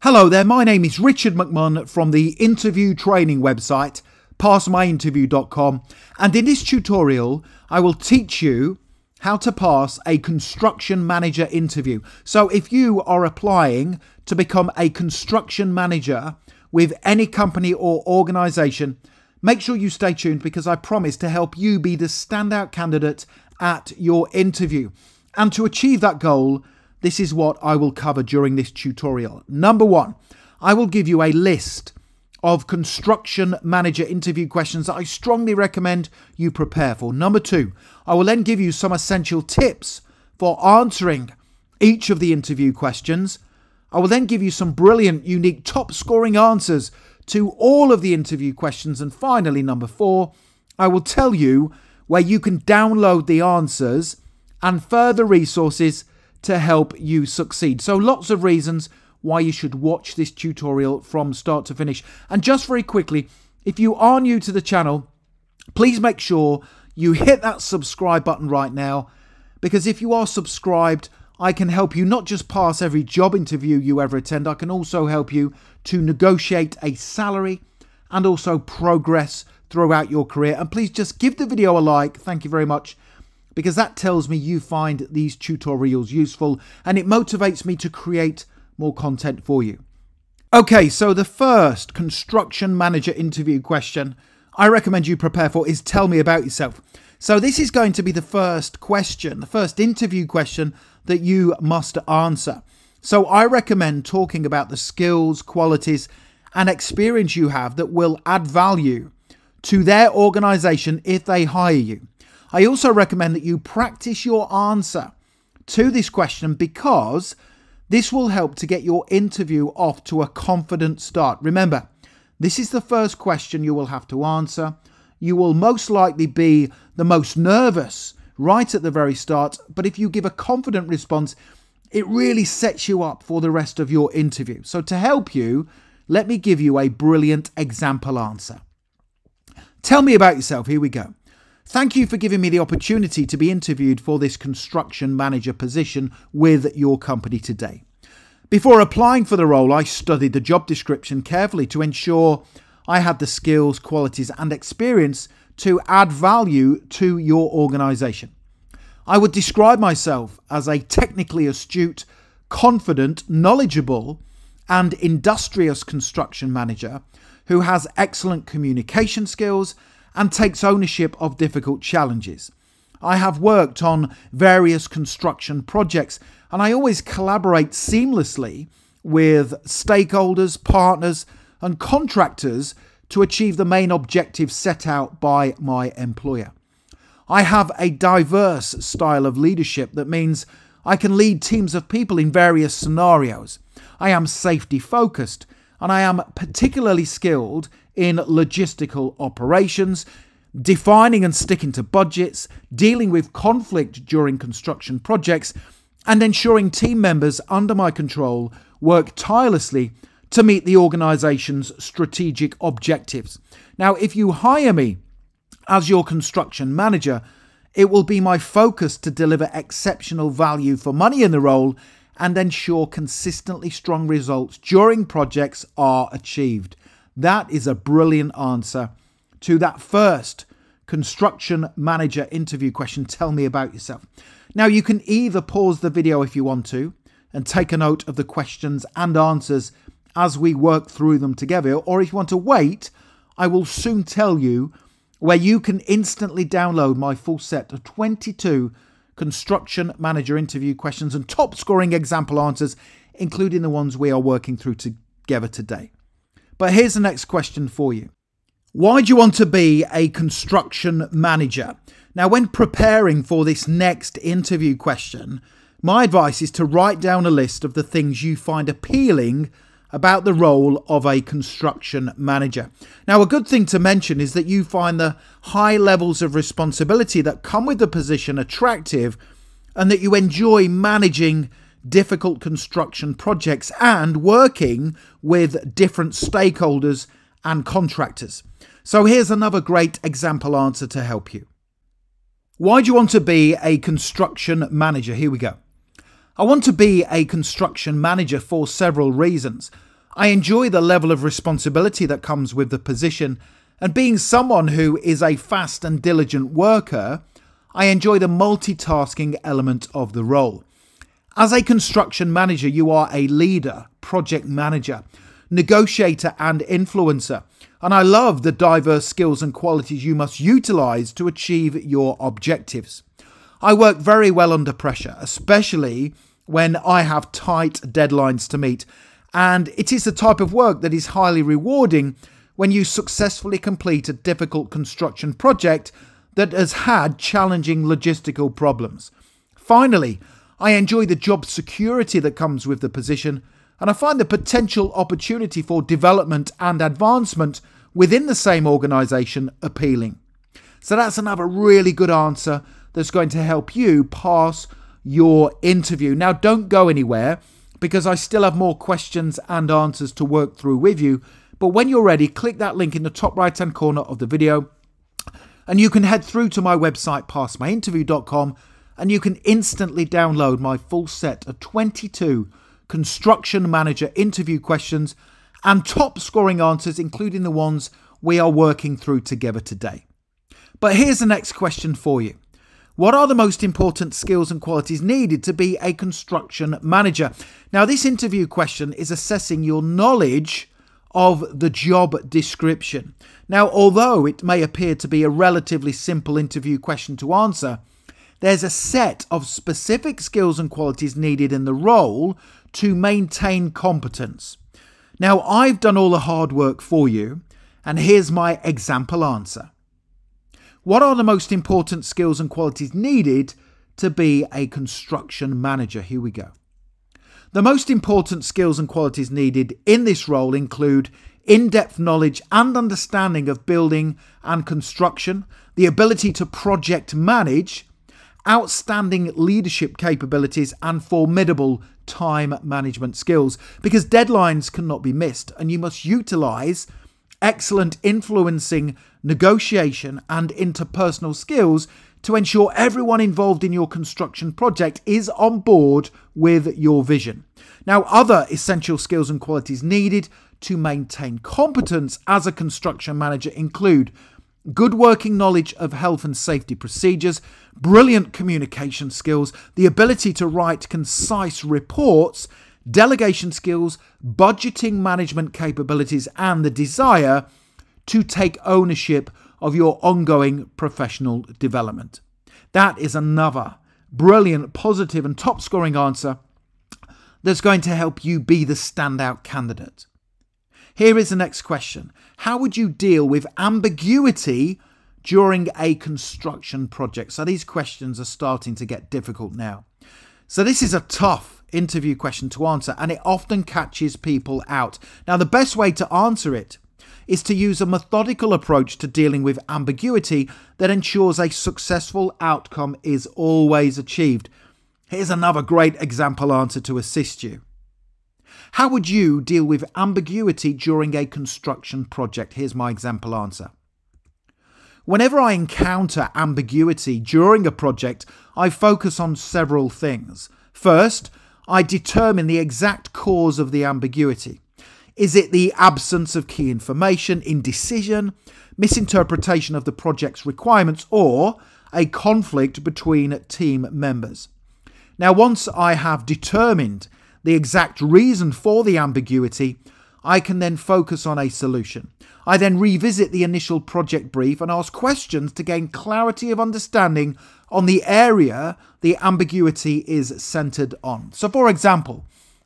Hello there, my name is Richard McMunn from the interview training website, passmyinterview.com, and in this tutorial I will teach you how to pass a construction manager interview. So if you are applying to become a construction manager with any company or organisation, make sure you stay tuned because I promise to help you be the standout candidate at your interview. And to achieve that goal, this is what I will cover during this tutorial. Number one, I will give you a list of construction manager interview questions that I strongly recommend you prepare for. Number two, I will then give you some essential tips for answering each of the interview questions. I will then give you some brilliant, unique, top scoring answers to all of the interview questions. And finally, number four, I will tell you where you can download the answers and further resources to help you succeed. So lots of reasons why you should watch this tutorial from start to finish. And just very quickly, if you are new to the channel, please make sure you hit that subscribe button right now, because if you are subscribed, I can help you not just pass every job interview you ever attend, I can also help you to negotiate a salary and also progress throughout your career. And please just give the video a like, thank you very much, because that tells me you find these tutorials useful and it motivates me to create more content for you. Okay, so the first construction manager interview question I recommend you prepare for is tell me about yourself. So this is going to be the first question, the first interview question that you must answer. So I recommend talking about the skills, qualities and experience you have that will add value to their organization if they hire you. I also recommend that you practice your answer to this question because this will help to get your interview off to a confident start. Remember, this is the first question you will have to answer. You will most likely be the most nervous right at the very start, but if you give a confident response, it really sets you up for the rest of your interview. So to help you, let me give you a brilliant example answer. Tell me about yourself. Here we go. Thank you for giving me the opportunity to be interviewed for this construction manager position with your company today. Before applying for the role, I studied the job description carefully to ensure I had the skills, qualities and experience to add value to your organisation. I would describe myself as a technically astute, confident, knowledgeable and industrious construction manager who has excellent communication skills and takes ownership of difficult challenges. I have worked on various construction projects and I always collaborate seamlessly with stakeholders, partners and contractors to achieve the main objectives set out by my employer. I have a diverse style of leadership that means I can lead teams of people in various scenarios. I am safety focused and I am particularly skilled in logistical operations, defining and sticking to budgets, dealing with conflict during construction projects, and ensuring team members under my control work tirelessly to meet the organisation's strategic objectives. Now, if you hire me as your construction manager, it will be my focus to deliver exceptional value for money in the role and ensure consistently strong results during projects are achieved. That is a brilliant answer to that first construction manager interview question. Tell me about yourself. Now you can either pause the video if you want to and take a note of the questions and answers as we work through them together, or if you want to wait, I will soon tell you where you can instantly download my full set of 22 construction manager interview questions and top scoring example answers, including the ones we are working through together today. But here's the next question for you. Why do you want to be a construction manager? Now, when preparing for this next interview question, my advice is to write down a list of the things you find appealing about the role of a construction manager. Now, a good thing to mention is that you find the high levels of responsibility that come with the position attractive and that you enjoy managing difficult construction projects and working with different stakeholders and contractors. So here's another great example answer to help you. Why do you want to be a construction manager? Here we go. I want to be a construction manager for several reasons. I enjoy the level of responsibility that comes with the position, and being someone who is a fast and diligent worker, I enjoy the multitasking element of the role. As a construction manager, you are a leader, project manager, negotiator and influencer, and I love the diverse skills and qualities you must utilize to achieve your objectives. I work very well under pressure, especially when I have tight deadlines to meet, and it is the type of work that is highly rewarding when you successfully complete a difficult construction project that has had challenging logistical problems. Finally, I enjoy the job security that comes with the position, and I find the potential opportunity for development and advancement within the same organisation appealing. So that's another really good answer that's going to help you pass your interview. Now, don't go anywhere because I still have more questions and answers to work through with you. But when you're ready, click that link in the top right hand corner of the video and you can head through to my website, passmyinterview.com, and you can instantly download my full set of 22 construction manager interview questions and top scoring answers, including the ones we are working through together today. But here's the next question for you. What are the most important skills and qualities needed to be a construction manager? Now, this interview question is assessing your knowledge of the job description. Now, although it may appear to be a relatively simple interview question to answer, there's a set of specific skills and qualities needed in the role to maintain competence. Now, I've done all the hard work for you, and here's my example answer. What are the most important skills and qualities needed to be a construction manager? Here we go. The most important skills and qualities needed in this role include in-depth knowledge and understanding of building and construction, the ability to project manage, outstanding leadership capabilities, and formidable time management skills, because deadlines cannot be missed and you must utilize excellent influencing, negotiation and interpersonal skills to ensure everyone involved in your construction project is on board with your vision. Now, other essential skills and qualities needed to maintain competence as a construction manager include good working knowledge of health and safety procedures, brilliant communication skills, the ability to write concise reports, delegation skills, budgeting management capabilities, and the desire to take ownership of your ongoing professional development. That is another brilliant, positive, and top scoring answer that's going to help you be the standout candidate. Here is the next question. How would you deal with ambiguity during a construction project? So these questions are starting to get difficult now. So this is a tough interview question to answer, and it often catches people out. Now, the best way to answer it is to use a methodical approach to dealing with ambiguity that ensures a successful outcome is always achieved. Here's another great example answer to assist you. How would you deal with ambiguity during a construction project? Here's my example answer. Whenever I encounter ambiguity during a project, I focus on several things. First, I determine the exact cause of the ambiguity. Is it the absence of key information, indecision, misinterpretation of the project's requirements, or a conflict between team members? Now, once I have determined the exact reason for the ambiguity, I can then focus on a solution. I then revisit the initial project brief and ask questions to gain clarity of understanding on the area the ambiguity is centered on. So, for example,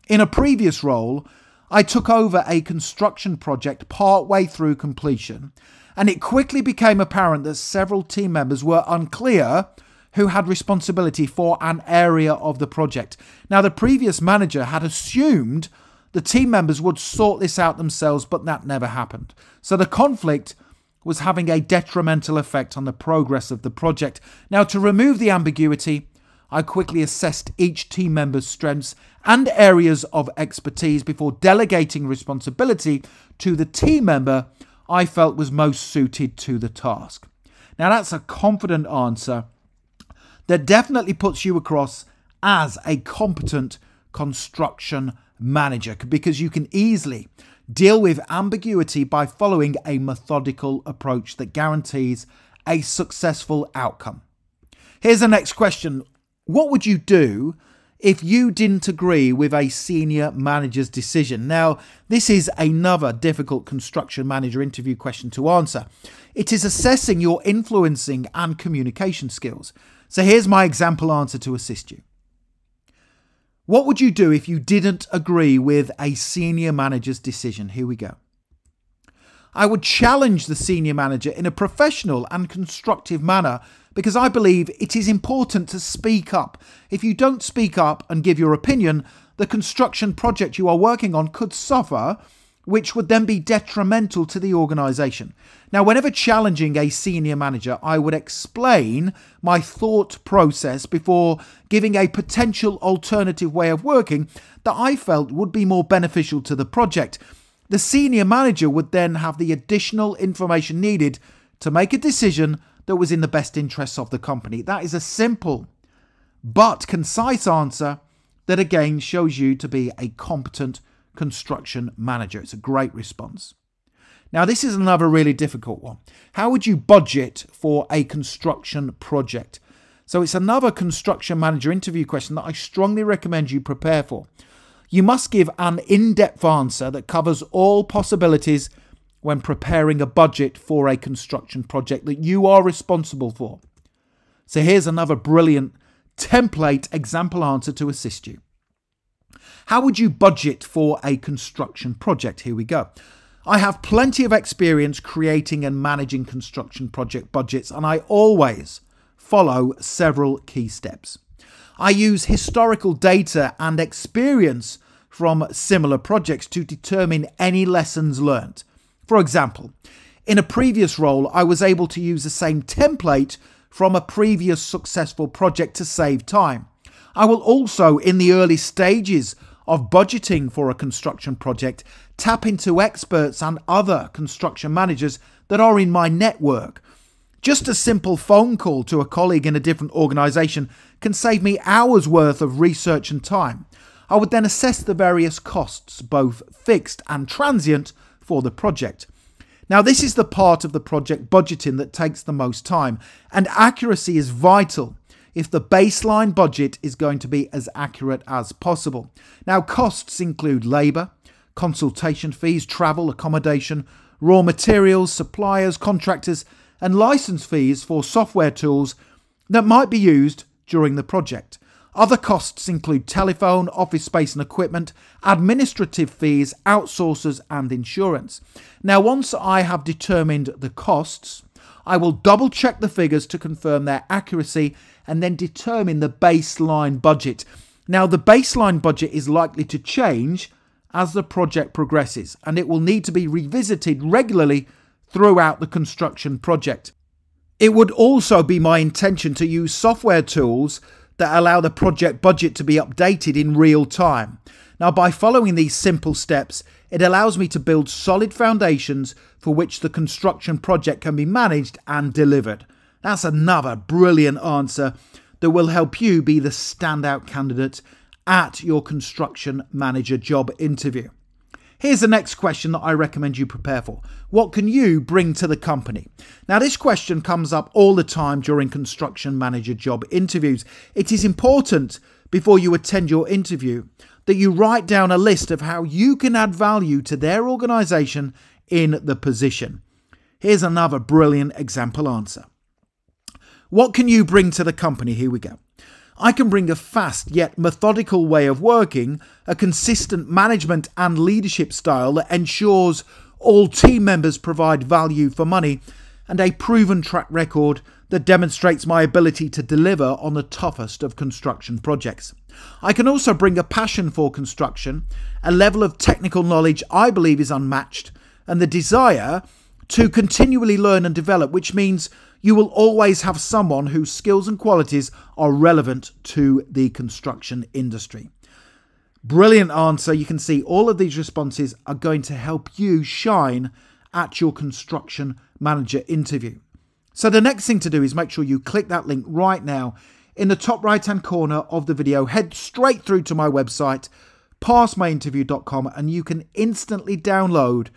in a previous role, I took over a construction project partway through completion, and it quickly became apparent that several team members were unclear who had responsibility for an area of the project. Now, the previous manager had assumed the team members would sort this out themselves, but that never happened. So the conflict was having a detrimental effect on the progress of the project. Now, to remove the ambiguity, I quickly assessed each team member's strengths and areas of expertise before delegating responsibility to the team member I felt was most suited to the task. Now, that's a confident answer that definitely puts you across as a competent construction manager, because you can easily deal with ambiguity by following a methodical approach that guarantees a successful outcome. Here's the next question. What would you do if you didn't agree with a senior manager's decision? Now, this is another difficult construction manager interview question to answer. It is assessing your influencing and communication skills. So here's my example answer to assist you. What would you do if you didn't agree with a senior manager's decision? Here we go. I would challenge the senior manager in a professional and constructive manner, because I believe it is important to speak up. If you don't speak up and give your opinion, the construction project you are working on could suffer, which would then be detrimental to the organisation. Now, whenever challenging a senior manager, I would explain my thought process before giving a potential alternative way of working that I felt would be more beneficial to the project. The senior manager would then have the additional information needed to make a decision that was in the best interests of the company. That is a simple but concise answer that again shows you to be a competent construction manager. It's a great response. Now, this is another really difficult one. How would you budget for a construction project? So it's another construction manager interview question that I strongly recommend you prepare for. You must give an in-depth answer that covers all possibilities when preparing a budget for a construction project that you are responsible for. So here's another brilliant template example answer to assist you. How would you budget for a construction project? Here we go. I have plenty of experience creating and managing construction project budgets, and I always follow several key steps. I use historical data and experience from similar projects to determine any lessons learned. For example, in a previous role, I was able to use the same template from a previous successful project to save time. I will also, in the early stages of budgeting for a construction project, tap into experts and other construction managers that are in my network. Just a simple phone call to a colleague in a different organisation can save me hours worth of research and time. I would then assess the various costs, both fixed and transient, for the project. Now, this is the part of the project budgeting that takes the most time, and accuracy is vital if the baseline budget is going to be as accurate as possible. Now, costs include labour, consultation fees, travel, accommodation, raw materials, suppliers, contractors, and license fees for software tools that might be used during the project. Other costs include telephone, office space and equipment, administrative fees, outsourcers, and insurance. Now, once I have determined the costs, I will double check the figures to confirm their accuracy and then determine the baseline budget. Now, the baseline budget is likely to change as the project progresses, and it will need to be revisited regularly throughout the construction project. It would also be my intention to use software tools that allow the project budget to be updated in real time. Now, by following these simple steps, it allows me to build solid foundations for which the construction project can be managed and delivered. That's another brilliant answer that will help you be the standout candidate at your construction manager job interview. Here's the next question that I recommend you prepare for. What can you bring to the company? Now, this question comes up all the time during construction manager job interviews. It is important before you attend your interview that you write down a list of how you can add value to their organisation in the position. Here's another brilliant example answer. What can you bring to the company? Here we go. I can bring a fast yet methodical way of working, a consistent management and leadership style that ensures all team members provide value for money, and a proven track record that demonstrates my ability to deliver on the toughest of construction projects. I can also bring a passion for construction, a level of technical knowledge I believe is unmatched, and the desire to continually learn and develop, which means you will always have someone whose skills and qualities are relevant to the construction industry. Brilliant answer. You can see all of these responses are going to help you shine at your construction manager interview. So the next thing to do is make sure you click that link right now in the top right hand corner of the video. Head straight through to my website, passmyinterview.com, and you can instantly download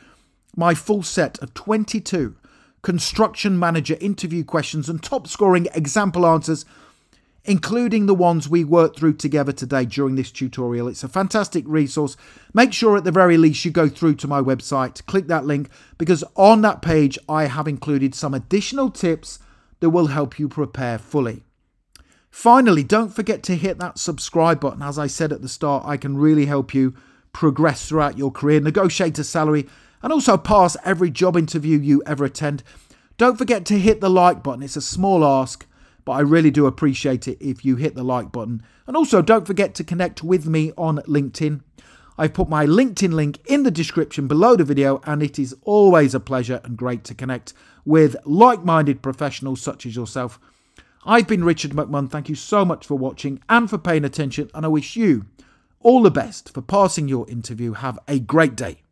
my full set of 22 construction manager interview questions and top scoring example answers, including the ones we worked through together today during this tutorial. It's a fantastic resource. Make sure at the very least you go through to my website, click that link, because on that page I have included some additional tips that will help you prepare fully. Finally, don't forget to hit that subscribe button. As I said at the start, I can really help you progress throughout your career, negotiate a salary, and also pass every job interview you ever attend. Don't forget to hit the like button. It's a small ask, but I really do appreciate it if you hit the like button. And also don't forget to connect with me on LinkedIn. I've put my LinkedIn link in the description below the video, and it is always a pleasure and great to connect with like-minded professionals such as yourself. I've been Richard McMunn. Thank you so much for watching and for paying attention, and I wish you all the best for passing your interview. Have a great day.